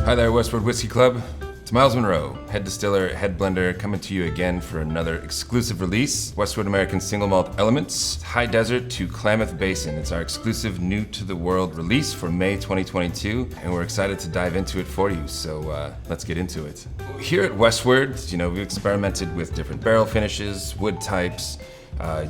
Hi there, Westward Whiskey Club. It's Miles Monroe, head distiller, head blender, coming to you again for another exclusive release. Westward American Single Malt Elements, High Desert to Klamath Basin. It's our exclusive new to the world release for May 2022, and we're excited to dive into it for you, so let's get into it. Here at Westward, we've experimented with different barrel finishes, wood types,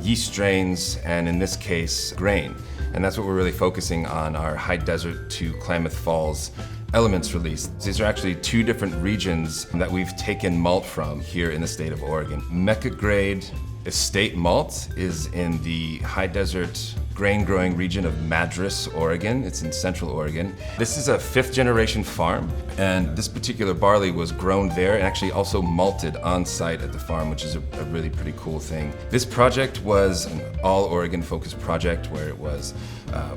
yeast strains, and in this case, grain. And that's what we're really focusing on our High Desert to Klamath Falls Elements release. These are actually two different regions that we've taken malt from here in the state of Oregon. Mecca grade estate malt is in the High Desert grain growing region of Madras, Oregon. It's in central Oregon. This is a 5th generation farm, and this particular barley was grown there and actually also malted on site at the farm, which is a really pretty cool thing. This project was an all Oregon focused project where it was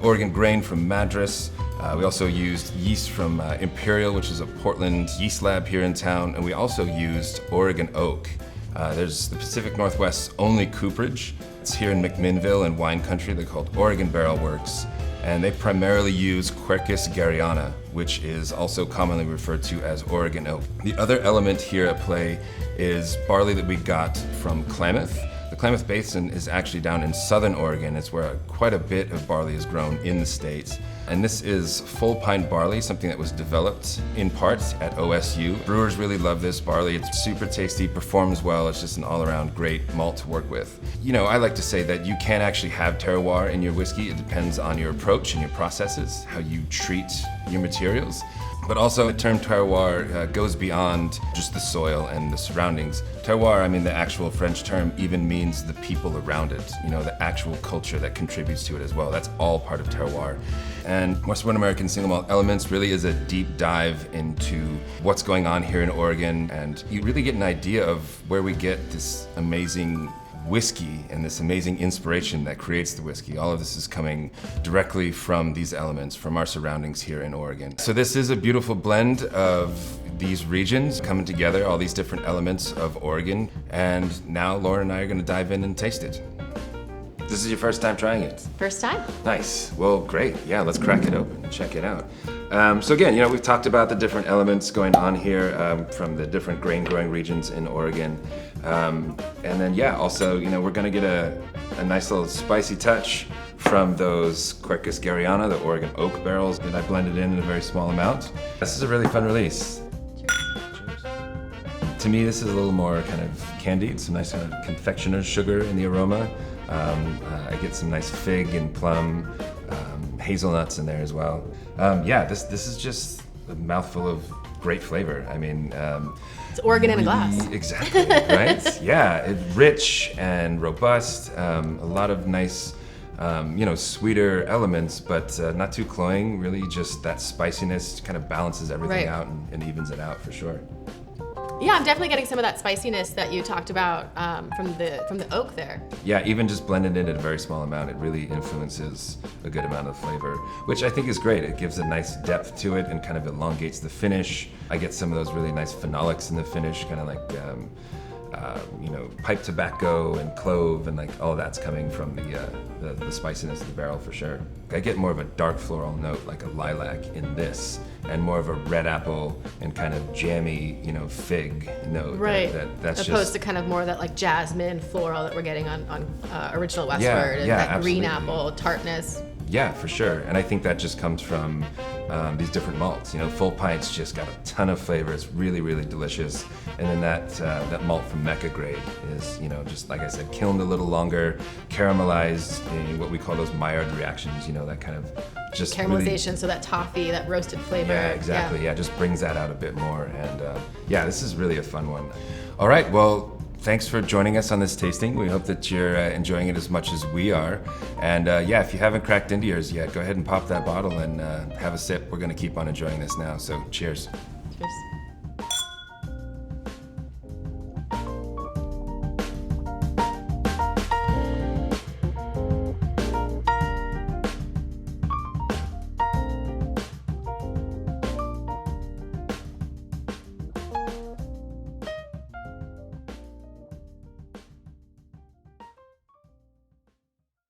Oregon grain from Madras. We also used yeast from Imperial, which is a Portland yeast lab here in town, and we also used Oregon oak. There's the Pacific Northwest's only cooperage. It's here in McMinnville in wine country. They're called Oregon Barrel Works, and they primarily use Quercus Garryana, which is also commonly referred to as Oregon oak. The other element here at play is barley that we got from Klamath. The Klamath Basin is actually down in southern Oregon. It's where quite a bit of barley is grown in the States. And this is full pint barley, something that was developed in part at OSU. Brewers really love this barley. It's super tasty, performs well. It's just an all-around great malt to work with. I like to say that you can actually have terroir in your whiskey. It depends on your approach and your processes, how you treat your materials. But also the term terroir goes beyond just the soil and the surroundings. Terroir, the actual French term, even means the people around it, the actual culture that contributes to it as well. That's all part of terroir. And Westward American Single Malt Elements really is a deep dive into what's going on here in Oregon, and you really get an idea of where we get this amazing whiskey and this amazing inspiration that creates the whiskey. All of this is coming directly from these elements, from our surroundings here in Oregon. So this is a beautiful blend of these regions coming together, all these different elements of Oregon. And now Lauren and I are going to dive in and taste it. This is your first time trying it? First time. Nice. Well, great. Yeah, let's crack it open and check it out. So again, we've talked about the different elements going on here from the different grain growing regions in Oregon. And then, also, we're going to get a nice little spicy touch from those Quercus Garryana, the Oregon oak barrels that I blended in a very small amount. This is a really fun release. Cheers. To me, this is a little more kind of candied, some nice kind of confectioner's sugar in the aroma. I get some nice fig and plum, hazelnuts in there as well. This is just a mouthful of great flavor. It's Oregon in a glass. Exactly, right? Yeah, it's rich and robust. A lot of nice, sweeter elements, but not too cloying. Really, just that spiciness kind of balances everything out and evens it out for sure. Yeah, I'm definitely getting some of that spiciness that you talked about from the oak there. Yeah, even just blended in at a very small amount, it really influences a good amount of flavor, which I think is great. It gives a nice depth to it and kind of elongates the finish. I get some of those really nice phenolics in the finish, kind of like pipe tobacco and clove, and all that's coming from the spiciness of the barrel for sure. I get more of a dark floral note, like a lilac in this, and more of a red apple and kind of jammy, fig note. Right. That's opposed to kind of more of that like jasmine floral that we're getting on original Westward, and that absolutely. Green apple tartness. Yeah, for sure. And I think that just comes from these different malts. Full Pint's just got a ton of flavor. It's really, really delicious. And then that malt from Mecca grade is, just like I said, kilned a little longer, caramelized in what we call those Maillard reactions. That kind of just caramelization, really, so that toffee, that roasted flavor. Yeah, exactly. Yeah, just brings that out a bit more. And this is really a fun one. All right, well, thanks for joining us on this tasting. We hope that you're enjoying it as much as we are. And if you haven't cracked into yours yet, go ahead and pop that bottle and have a sip. We're going to keep on enjoying this now. So cheers. Cheers.